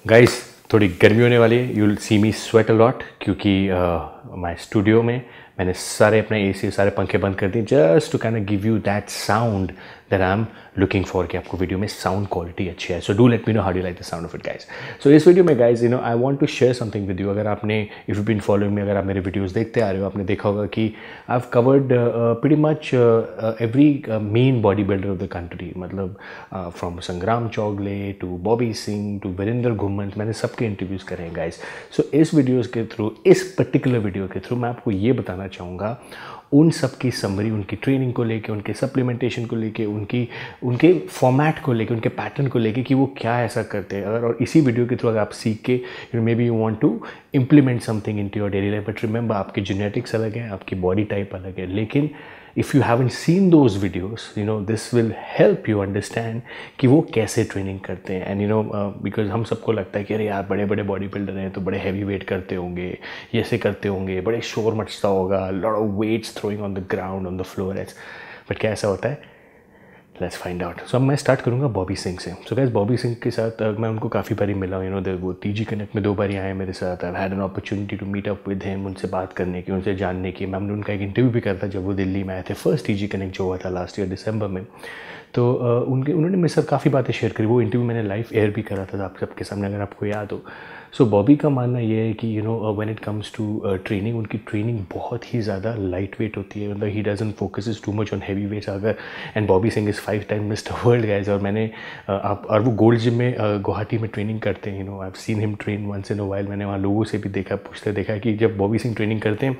Guys थोड़ी गर्मी होने वाली है, you will see me sweat a lot क्योंकि माय स्टूडियो में मैंने सारे अपने एसी सारे पंखे बंद कर दिए just to kind of give you that sound that I am looking for कि आपको वीडियो में साउंड क्वालिटी अच्छी है. So do let me know how do like the sound of it guys. So इस वीडियो में guys I want to share something with you. अगर आपने if you been following me, अगर आप मेरे वीडियोस देखते आ रहे हो, आपने देखा होगा कि I have covered pretty much every main body builder of the country. मतलब फ्रॉम संग्राम चौगले टू बॉबी सिंह टू वीरेंद्र घुमंत, मैंने सबके इंटरव्यूज़ करे हैं गाइस. सो इस वीडियोज़ के थ्रू, इस पर्टिकुलर वीडियो के थ्रू मैं आपको ये बताना चाहूँगा उन सब की समरी, उनकी ट्रेनिंग को लेके, उनके सप्लीमेंटेशन को लेके, उनके फॉर्मेट को लेके, उनके पैटर्न को लेके कि वो क्या ऐसा करते हैं. अगर और इसी वीडियो के थ्रू अगर आप सीख के maybe you want to implement something into your daily life. But remember, आपके जेनेटिक्स अलग है, आपकी बॉडी टाइप अलग है, लेकिन if you haven't seen those videos this will help you understand कि वो कैसे ट्रेनिंग करते हैं. एंड बिकॉज हम सबको लगता है कि अरे यार बड़े बड़े बॉडी बिल्डर हैं तो बड़े हैवी वेट करते होंगे, ये ऐसे करते होंगे, बड़े शोर मचता होगा, lot of weights throwing on the ground on the floor. But क्या ऐसा होता है? Let's find out. सो अब मैं स्टार्ट करूँगा बॉबी सिंह से. सो गाइस, बॉबी सिंह के साथ मैं उनको काफ़ी बारी मिला हूँ. वो टीजी कनेक्ट में 2 बार आए मेरे साथ. I had an opportunity to meet up with him, उनसे बात करने की, उनसे जानने की. मैंने उनका एक इंटरव्यू भी करा था जब वो दिल्ली में आए थे. फर्स्ट टीजी कनेक्ट जो हुआ था लास्ट ईयर दिसंबर में. तो उन्होंने मेरे साथ काफ़ी बातें शेयर करी. वो इंटरव्यू मैंने लाइव एयर भी करा था आप सबके सामने, अगर आपको याद हो. सो बॉबी का मानना ये है कि when it comes to training, उनकी ट्रेनिंग बहुत ही ज़्यादा लाइट वेट होती है. मतलब he doesn't focuses too much on heavy weights. अगर and Bobby Singh is 5 time Mister World guys. और मैंने और वो गोल्ड जिम में गुवाहाटी में ट्रेनिंग करते हैं. I have seen him train once in a while. मैंने वहाँ लोगों से भी देखा, पूछते देखा कि जब बॉबी सिंह ट्रेनिंग करते हैं,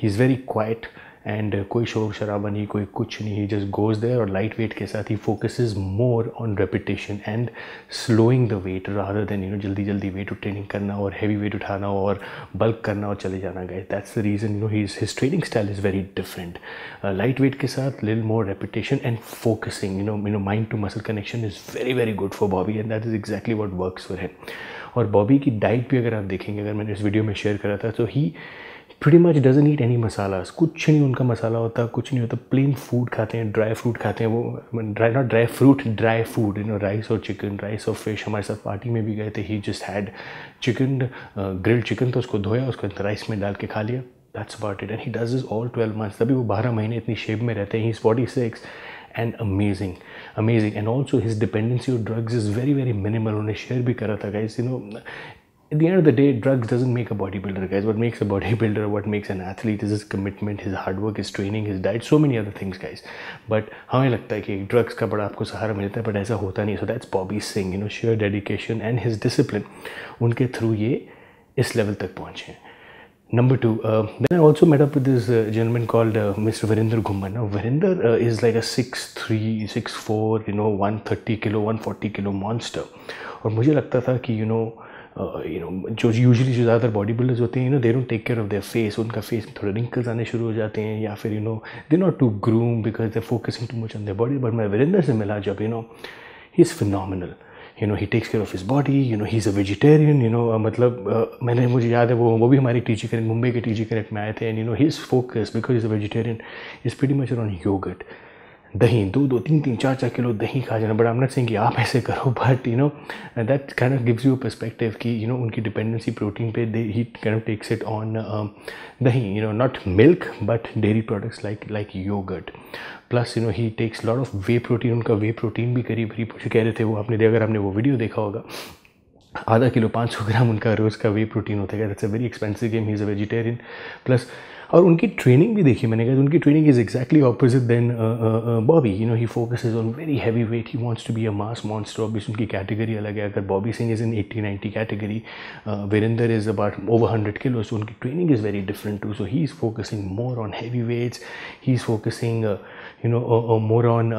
he is very quiet and कोई शोर शराबा नहीं, कोई कुछ नहीं. ही जस्ट गोज देयर और लाइट वेट के साथ he focuses more on repetition and slowing the weight rather than जल्दी जल्दी वेट ट्रेनिंग करना और हैवी वेट उठाना और बल्क करना और चले जाना. Guys, that's the reason his training style is very different. Light weight के साथ little more repetition and focusing. Mind to muscle connection is very very good for Bobby and that is exactly what works for him. और Bobby की diet भी अगर आप देखेंगे, अगर मैंने इस वीडियो में शेयर करा था, तो ही pretty much doesn't eat any masalas. कुछ नहीं उनका मसाला होता, कुछ नहीं होता. प्लेन फूड खाते हैं, ड्राई फ्रूट खाते हैं. वो ड्राई फूड राइस और चिकन, राइस और फिश. हमारे साथ पार्टी में भी गए थे. He just had chicken, grilled chicken, तो उसको धोया, उसको राइस में डाल के खा लिया. That's about it. And he does this all 12 months. तभी वो 12 महीने इतनी शेप में रहते हैं. He is 46 and amazing. And also his dependency on drugs is very very minimal. उन्हें शेयर भी करा था guys. At the end of the day, drugs doesn't make a bodybuilder, guys. What makes a bodybuilder, what makes an athlete is his commitment, his hard work, his training, his diet, so many other things, guys. But हमें लगता है कि drugs का बड़ा आपको सहारा मिलता है, but ऐसा होता नहीं. So that's Bobby Singh, sheer dedication and his discipline. उनके थ्रू ये इस लेवल तक पहुँचे. Number 2, then I also met up with this gentleman called Mr. Virender Ghumman. Now, Virender is like a 6'3", 6'4", 130 kilo, 140 kilo monster. और मुझे लगता था कि जो यूजुअली जो ज़्यादातर बॉडी बिल्डर्स होते हैं, they don't take care of their face. उनका फेस में थोड़े रिंकल्स आने शुरू हो जाते हैं, या फिर they not to groom because they focusing too much on their body. But मैं वीरेंद्र से मिला जब, he is phenomenal. He takes care of his body. He is a vegetarian. मतलब मुझे याद है वो भी हमारी टीजी कनेक्ट, मुंबई के टीजी कनेक्ट में आए थे. And he is focus because is a vegetarian, is pretty much on yogurt. दही 2-2, 3-3, 4-4 किलो दही खा जाना. But I am not saying कि आप ऐसे करो, but that kind of gives you a perspective कि उनकी डिपेंडेंसी प्रोटीन पे, he kind of takes it on दही, not milk but dairy products like yogurt. Plus he takes lot of whey protein. उनका वे protein भी करीब कह रहे थे वो, अगर आपने वो वीडियो देखा होगा, आधा किलो 500 ग्राम उनका रोज़ का वे प्रोटीन होता है. That's a very expensive game. He is a vegetarian. Plus और उनकी ट्रेनिंग भी देखी मैंने, कहा उनकी training is exactly opposite then Bobby. He focuses on very heavy weight. He wants to be a mass monster. Obviously उनकी कैटेगरी अलग है. अगर Bobby Singh is in 80-90 category, Virender is about over 100 kilo. So उनकी training is very different too. So he is focusing more on heavy weights. He is focusing more on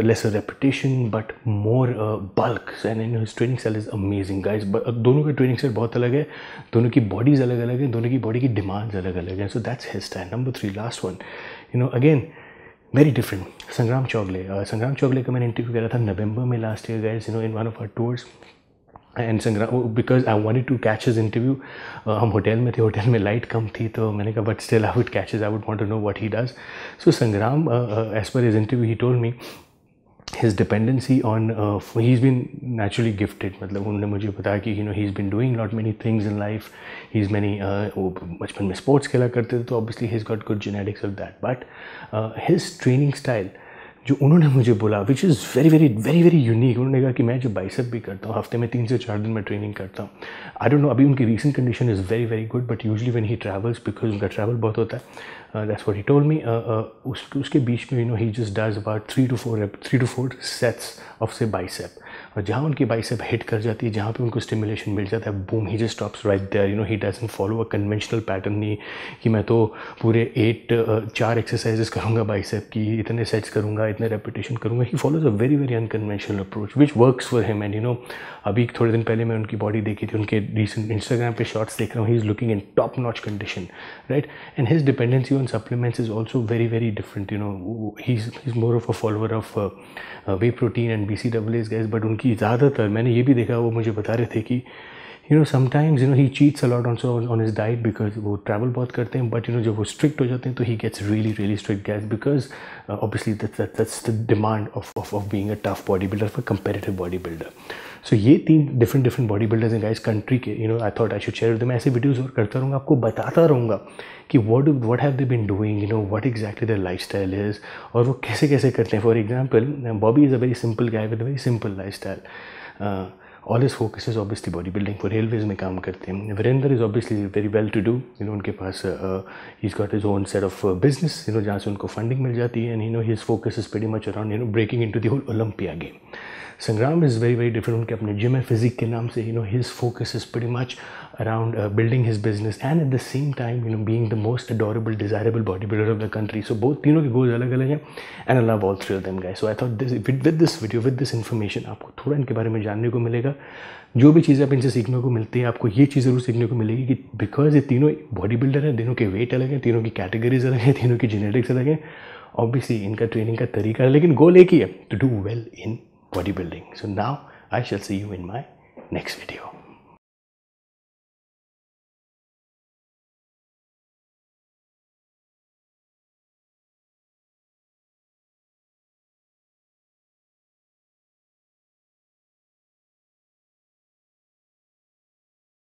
lesser repetition but more bulk. And his training style is amazing, guys. But दोनों का training style बहुत अलग है, दोनों की bodies अलग अलग हैं, दोनों की बॉडी की डिमांड्स अलग अलग हैं. So that's his style. Number 3, last one, again very different. Sangram Chougule का मैंने इंटरव्यू करा था नवंबर में last year, guys, in one of our tours. And Sangram, because I wanted to catch his interview. हम होटल में थे, होटल में लाइट कम थी, तो मैंने कहा but still I would catch his, I would want to know what he does. So Sangram, as per his interview, he told me his dependency on he's been naturally gifted, मतलब उन्होंने मुझे बताया कि he's been doing lot many things in life, he's many वो बचपन में sports खेला करते थे, तो obviously he's got good genetics of that, but his training style जो उन्होंने मुझे बोला which is very very very very unique, उन्होंने कहा कि मैं जो बाइसेप भी करता हूँ हफ्ते में 3 से 4 दिन मैं ट्रेनिंग करता हूँ. आई डोंट नो अभी उनकी recent condition is very very good, but usually when he travels, because उनका ट्रैवल बहुत होता है, that's what he told me, उसके बीच में he just does about 3 to 4 sets of से बाइसेप, और जहाँ उनकी बाइसेप हिट कर जाती है, जहाँ पे उनको स्टिमुलेशन मिल जाता है, boom, he just stops right there. He doesn't follow a conventional pattern, नहीं कि मैं तो पूरे 4 एक्सरसाइजेस करूँगा बाइसेप की, इतने सेट्स करूँगा, इतने रेपिटेशन करूँगा. He follows a very very unconventional approach which works for him. And अभी थोड़े दिन पहले मैं उनकी बॉडी देखी थी, उनके रिसेंट इंस्टाग्राम पे शॉर्ट्स देख रहा हूँ, he is looking in top notch condition, right. And his dependency on supplements is also very very different. He is more of a follower of whey protein and BCAAs guys, but उनकी ज़्यादातर मैंने ये भी देखा, वो मुझे बता रहे थे कि sometimes he cheats a lot also on his diet, because वो travel बहुत करते हैं, but जब वो strict हो जाते हैं तो he gets really really strict guys, because obviously that's the demand of being a tough bodybuilder, for competitive bodybuilder. So ये 3 different bodybuilders हैं guys country के. I thought I should share with them. ऐसे videos और करता रहूँगा, आपको बताता रहूँगा कि what have they been doing, what exactly their lifestyle is, और वो कैसे कैसे करते हैं. For example, Bobby is a very simple guy with a very simple lifestyle. All his focus is obviously bodybuilding, for railways में काम करते हैं. Virender is obviously very well to do, उनके पास he's got his own set of business, जहाँ से उनको funding मिल जाती है, and his focus is pretty much around breaking into the whole Olympia game. Sangram is very very different, उनके अपने gym है physique के नाम से. His focus is pretty much around building his business and at the same time being the most adorable desirable bodybuilder of the country. So both तीनों के goals अलग अलग हैं, and I love all 3 of them guys. So I thought with this video, with this information, आपको थोड़ा इनके बारे में जानने को मिलेगा. जो भी चीज़ें आप इनसे सीखने को मिलती हैं, आपको ये चीज़ ज़रूर सीखने को मिलेगी कि बिकॉज ये तीनों बॉडी बिल्डर हैं, तीनों के वेट अलग हैं, तीनों की कैटेगरीज अलग हैं, तीनों की जेनेटिक्स अलग हैं, ऑब्वियसली इनका ट्रेनिंग का तरीका है, लेकिन गोल एक ही है, to do well in body building. So now I shall see you in my next video.